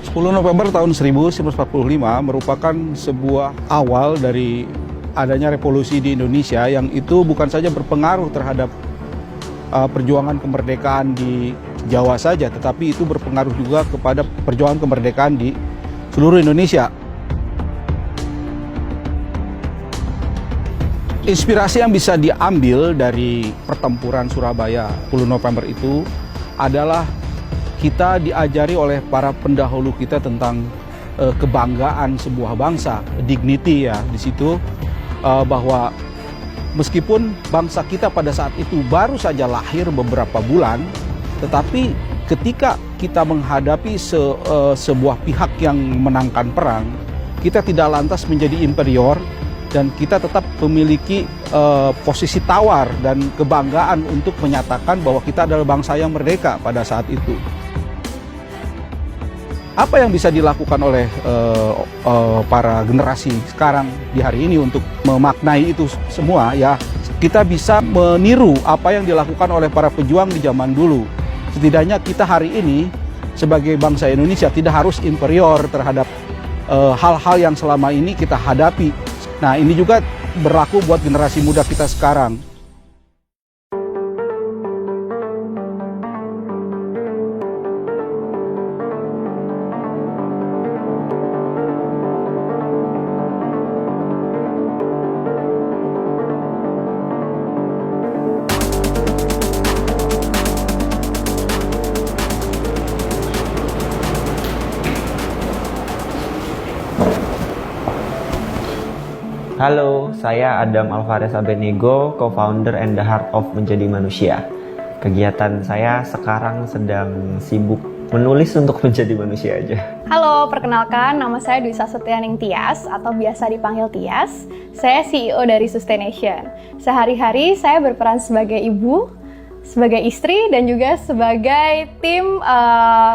10 November tahun 1945 merupakan sebuah awal dari adanya revolusi di Indonesia yang itu bukan saja berpengaruh terhadap perjuangan kemerdekaan di Jawa saja, tetapi itu berpengaruh juga kepada perjuangan kemerdekaan di seluruh Indonesia. Inspirasi yang bisa diambil dari pertempuran Surabaya 10 November itu adalah kita diajari oleh para pendahulu kita tentang kebanggaan sebuah bangsa, dignity ya di situ, bahwa meskipun bangsa kita pada saat itu baru saja lahir beberapa bulan, tetapi ketika kita menghadapi sebuah pihak yang menangkan perang, kita tidak lantas menjadi inferior dan kita tetap memiliki posisi tawar dan kebanggaan untuk menyatakan bahwa kita adalah bangsa yang merdeka pada saat itu. Apa yang bisa dilakukan oleh para generasi sekarang di hari ini untuk memaknai itu semua ya, kita bisa meniru apa yang dilakukan oleh para pejuang di zaman dulu. Setidaknya kita hari ini sebagai bangsa Indonesia tidak harus inferior terhadap hal-hal yang selama ini kita hadapi. Nah, ini juga berlaku buat generasi muda kita sekarang. Halo, saya Adam Alvarez Abednego, co-founder and the heart of Menjadi Manusia. Kegiatan saya sekarang sedang sibuk menulis untuk menjadi manusia aja. Halo, perkenalkan nama saya Dwi Sasutianing Tias atau biasa dipanggil Tias. Saya CEO dari Sustaination. Sehari-hari saya berperan sebagai ibu, sebagai istri, dan juga sebagai tim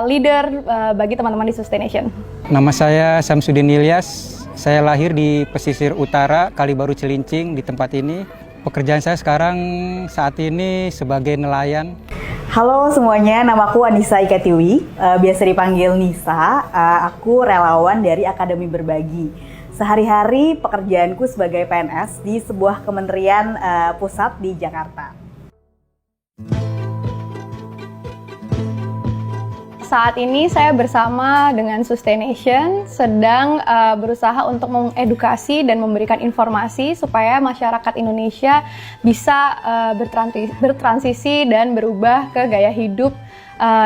leader bagi teman-teman di Sustaination. Nama saya Samsudin Ilyas. Saya lahir di pesisir utara Kalibaru Cilincing di tempat ini. Pekerjaan saya sekarang saat ini sebagai nelayan. Halo semuanya, namaku Anissa Iketiwi, biasa dipanggil Nisa. Aku relawan dari Akademi Berbagi. Sehari-hari pekerjaanku sebagai PNS di sebuah kementerian pusat di Jakarta. Saat ini saya bersama dengan Sustaination sedang berusaha untuk mengedukasi dan memberikan informasi supaya masyarakat Indonesia bisa bertransisi dan berubah ke gaya hidup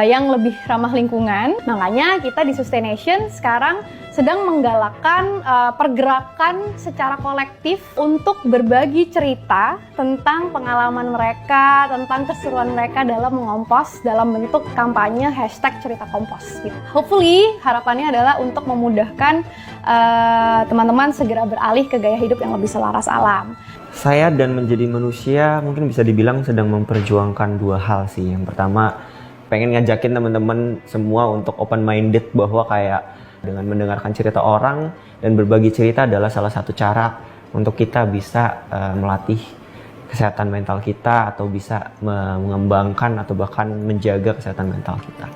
yang lebih ramah lingkungan. Makanya kita di Sustaination sekarang sedang menggalakkan pergerakan secara kolektif untuk berbagi cerita tentang pengalaman mereka, tentang keseruan mereka dalam mengompos dalam bentuk kampanye #ceritakompos. Gitu. Hopefully harapannya adalah untuk memudahkan teman-teman segera beralih ke gaya hidup yang lebih selaras alam. Saya dan Menjadi Manusia mungkin bisa dibilang sedang memperjuangkan dua hal sih. Yang pertama, pengen ngajakin teman-teman semua untuk open minded bahwa kayak dengan mendengarkan cerita orang dan berbagi cerita adalah salah satu cara untuk kita bisa melatih kesehatan mental kita atau bisa mengembangkan atau bahkan menjaga kesehatan mental kita.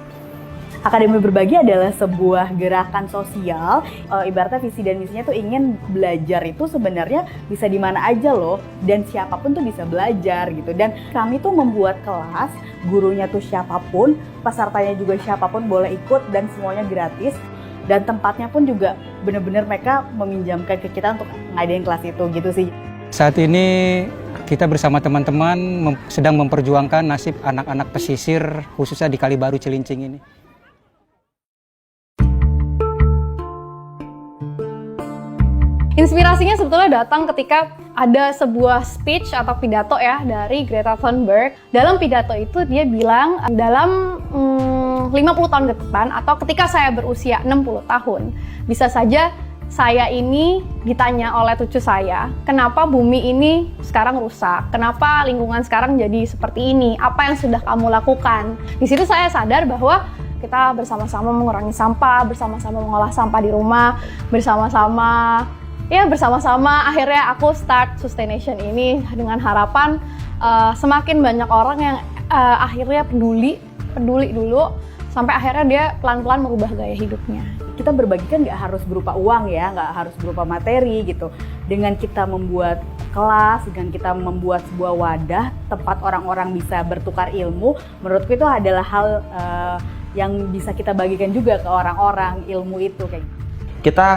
Akademi Berbagi adalah sebuah gerakan sosial, ibaratnya visi dan misinya tuh ingin belajar itu sebenarnya bisa di mana aja loh, dan siapapun tuh bisa belajar gitu. Dan kami tuh membuat kelas, gurunya tuh siapapun, pesertanya juga siapapun boleh ikut dan semuanya gratis. Dan tempatnya pun juga benar-benar mereka meminjamkan ke kita untuk ngadain kelas itu gitu sih. Saat ini kita bersama teman-teman sedang memperjuangkan nasib anak-anak pesisir khususnya di Kalibaru Cilincing ini. Inspirasinya sebetulnya datang ketika ada sebuah speech atau pidato ya dari Greta Thunberg. Dalam pidato itu dia bilang dalam 50 tahun ke depan atau ketika saya berusia 60 tahun, bisa saja saya ini ditanya oleh cucu saya, kenapa bumi ini sekarang rusak? Kenapa lingkungan sekarang jadi seperti ini? Apa yang sudah kamu lakukan? Di situ saya sadar bahwa kita bersama-sama mengurangi sampah, bersama-sama mengolah sampah di rumah, bersama-sama akhirnya aku start Sustaination ini dengan harapan semakin banyak orang yang akhirnya peduli dulu sampai akhirnya dia pelan-pelan merubah gaya hidupnya. Kita berbagi kan nggak harus berupa uang ya, nggak harus berupa materi gitu. Dengan kita membuat kelas, dengan kita membuat sebuah wadah tempat orang-orang bisa bertukar ilmu, menurutku itu adalah hal yang bisa kita bagikan juga ke orang-orang, ilmu itu kayak gitu. Kita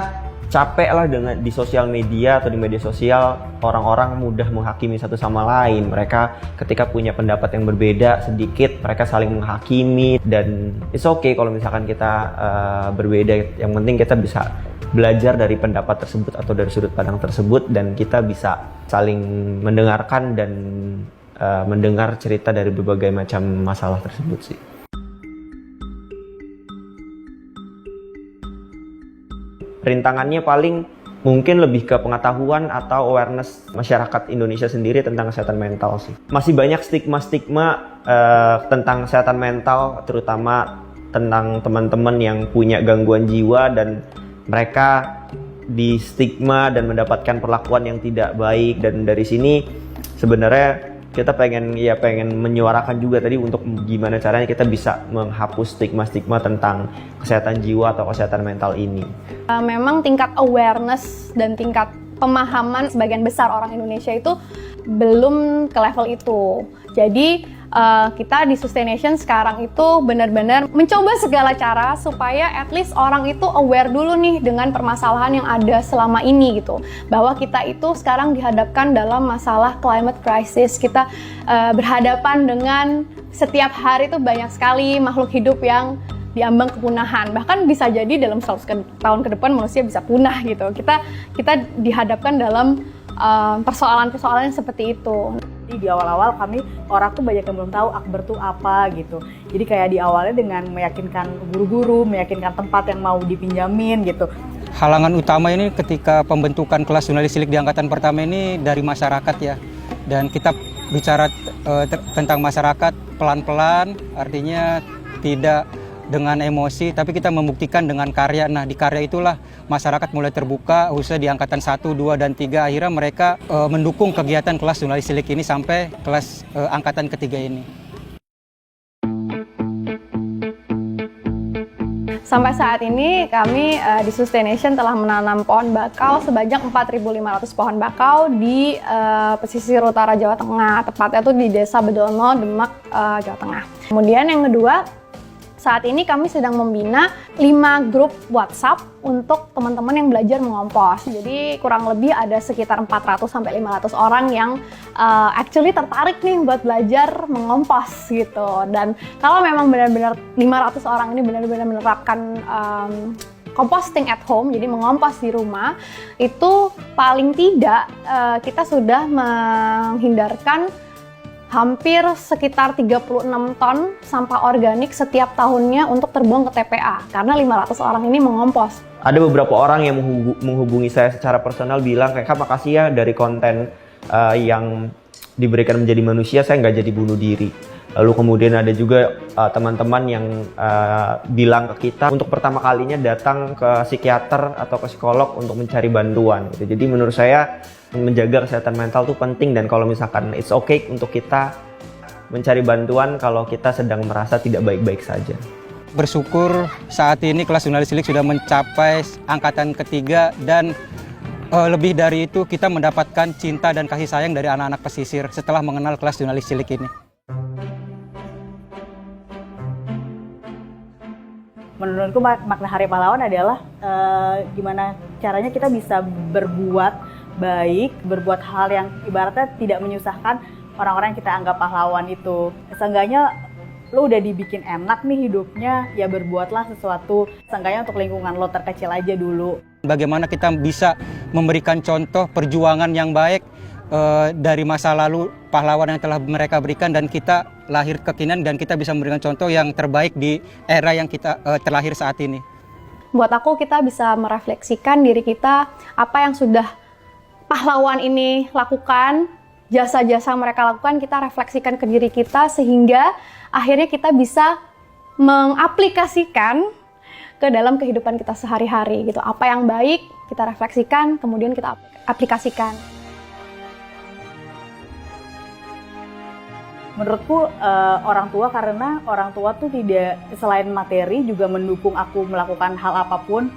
capek lah dengan di sosial media atau di media sosial orang-orang mudah menghakimi satu sama lain. Mereka ketika punya pendapat yang berbeda sedikit mereka saling menghakimi, dan it's okay kalau misalkan kita berbeda. Yang penting kita bisa belajar dari pendapat tersebut atau dari sudut pandang tersebut, dan kita bisa saling mendengarkan dan mendengar cerita dari berbagai macam masalah tersebut sih. Rintangannya paling mungkin lebih ke pengetahuan atau awareness masyarakat Indonesia sendiri tentang kesehatan mental sih. Masih banyak stigma-stigma tentang kesehatan mental, terutama tentang teman-teman yang punya gangguan jiwa, dan mereka di stigma dan mendapatkan perlakuan yang tidak baik. Dan dari sini sebenarnya kita pengen menyuarakan juga tadi untuk gimana caranya kita bisa menghapus stigma-stigma tentang kesehatan jiwa atau kesehatan mental ini. Memang tingkat awareness dan tingkat pemahaman sebagian besar orang Indonesia itu belum ke level itu. Jadi kita di Sustaination sekarang itu benar-benar mencoba segala cara supaya at least orang itu aware dulu nih dengan permasalahan yang ada selama ini gitu. Bahwa kita itu sekarang dihadapkan dalam masalah climate crisis. Kita berhadapan dengan setiap hari itu banyak sekali makhluk hidup yang diambang kepunahan. Bahkan bisa jadi dalam 100 tahun ke depan manusia bisa punah gitu. Kita dihadapkan dalam persoalan-persoalan seperti itu. Jadi di awal-awal orang tuh banyak yang belum tahu Akber tuh apa gitu. Jadi kayak di awalnya dengan meyakinkan guru-guru, meyakinkan tempat yang mau dipinjamin gitu. Halangan utama ini ketika pembentukan kelas jurnalis cilik di angkatan pertama ini dari masyarakat ya. Dan kita bicara tentang masyarakat pelan-pelan, artinya tidak dengan emosi, tapi kita membuktikan dengan karya. Nah, di karya itulah masyarakat mulai terbuka, khususnya di angkatan 1, 2, dan 3. Akhirnya mereka mendukung kegiatan kelas jurnalis cilik ini sampai kelas angkatan ketiga ini. Sampai saat ini kami di Sustaination telah menanam pohon bakau sebanyak 4.500 pohon bakau di pesisir utara Jawa Tengah, tepatnya itu di Desa Bedono, Demak, Jawa Tengah. Kemudian yang kedua, saat ini kami sedang membina 5 grup WhatsApp untuk teman-teman yang belajar mengompos. Jadi kurang lebih ada sekitar 400-500 orang yang actually tertarik nih buat belajar mengompos gitu. Dan kalau memang benar-benar 500 orang ini benar-benar menerapkan composting at home, jadi mengompos di rumah, itu paling tidak kita sudah menghindarkan hampir sekitar 36 ton sampah organik setiap tahunnya untuk terbuang ke TPA karena 500 orang ini mengompos. Ada beberapa orang yang menghubungi saya secara personal bilang kayak, "Kak, makasih ya dari konten yang diberikan menjadi manusia, saya nggak jadi bunuh diri." Lalu kemudian ada juga teman-teman yang bilang ke kita untuk pertama kalinya datang ke psikiater atau ke psikolog untuk mencari bantuan gitu. Jadi menurut saya menjaga kesehatan mental itu penting, dan kalau misalkan it's okay untuk kita mencari bantuan kalau kita sedang merasa tidak baik-baik saja. Bersyukur saat ini kelas jurnalis cilik sudah mencapai angkatan ketiga, dan lebih dari itu kita mendapatkan cinta dan kasih sayang dari anak-anak pesisir setelah mengenal kelas jurnalis cilik ini. Menurutku makna Hari Pahlawan adalah gimana caranya kita bisa berbuat baik, berbuat hal yang ibaratnya tidak menyusahkan orang-orang yang kita anggap pahlawan itu. Seenggaknya lo udah dibikin enak nih hidupnya, ya berbuatlah sesuatu seenggaknya untuk lingkungan lo terkecil aja dulu. Bagaimana kita bisa memberikan contoh perjuangan yang baik dari masa lalu pahlawan yang telah mereka berikan, dan kita lahir kekinian dan kita bisa memberikan contoh yang terbaik di era yang kita terlahir saat ini. Buat aku, kita bisa merefleksikan diri kita, apa yang sudah pahlawan ini lakukan, jasa-jasa mereka lakukan, kita refleksikan ke diri kita sehingga akhirnya kita bisa mengaplikasikan ke dalam kehidupan kita sehari-hari gitu. Apa yang baik kita refleksikan, kemudian kita aplikasikan. menurutku orang tua, karena orang tua tuh tidak selain materi juga mendukung aku melakukan hal apapun.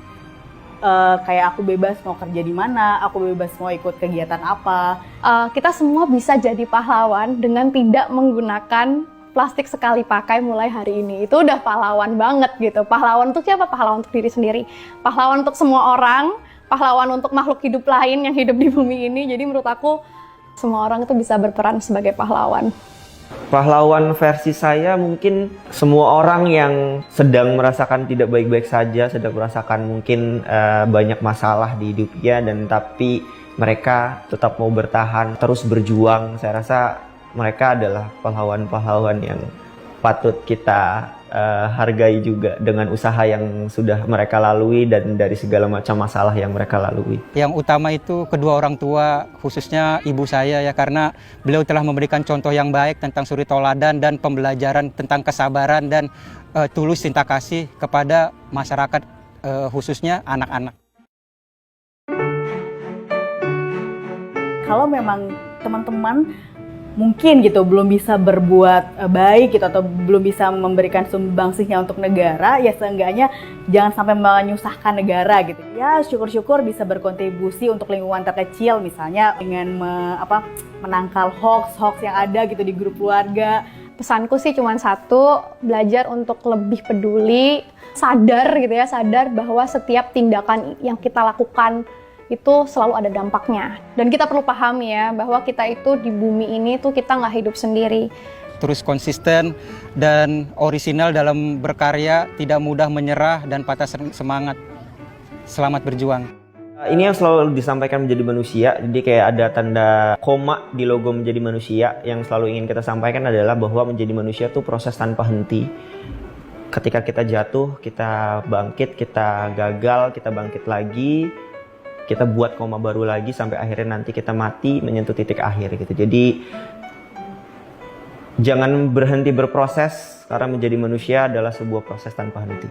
Kayak aku bebas mau kerja di mana, aku bebas mau ikut kegiatan apa. Kita semua bisa jadi pahlawan dengan tidak menggunakan plastik sekali pakai mulai hari ini. Itu udah pahlawan banget gitu. Pahlawan untuk siapa? Pahlawan untuk diri sendiri. Pahlawan untuk semua orang, pahlawan untuk makhluk hidup lain yang hidup di bumi ini. Jadi menurut aku semua orang itu bisa berperan sebagai pahlawan. Pahlawan versi saya mungkin semua orang yang sedang merasakan tidak baik-baik saja, sedang merasakan mungkin banyak masalah di hidupnya, dan tapi mereka tetap mau bertahan, terus berjuang. Saya rasa mereka adalah pahlawan-pahlawan yang patut kita hargai juga dengan usaha yang sudah mereka lalui dan dari segala macam masalah yang mereka lalui. Yang utama itu kedua orang tua, khususnya ibu saya ya, karena beliau telah memberikan contoh yang baik tentang suri tauladan dan pembelajaran tentang kesabaran dan tulus cinta kasih kepada masyarakat, khususnya anak-anak. Kalau memang teman-teman mungkin gitu belum bisa berbuat baik gitu atau belum bisa memberikan sumbangsihnya untuk negara, ya seenggaknya jangan sampai menyusahkan negara gitu. Ya syukur-syukur bisa berkontribusi untuk lingkungan terkecil, misalnya dengan menangkal hoax yang ada gitu di grup keluarga. Pesanku sih cuma satu, belajar untuk lebih peduli, sadar gitu ya, sadar bahwa setiap tindakan yang kita lakukan itu selalu ada dampaknya. Dan kita perlu pahami ya, bahwa kita itu di bumi ini tuh kita nggak hidup sendiri. Terus konsisten dan orisinal dalam berkarya, tidak mudah menyerah dan patah semangat. Selamat berjuang. Ini yang selalu disampaikan menjadi manusia, jadi kayak ada tanda koma di logo menjadi manusia. Yang selalu ingin kita sampaikan adalah bahwa menjadi manusia itu proses tanpa henti. Ketika kita jatuh, kita bangkit, kita gagal, kita bangkit lagi, kita buat koma baru lagi sampai akhirnya nanti kita mati menyentuh titik akhir gitu. Jadi jangan berhenti berproses, karena menjadi manusia adalah sebuah proses tanpa henti.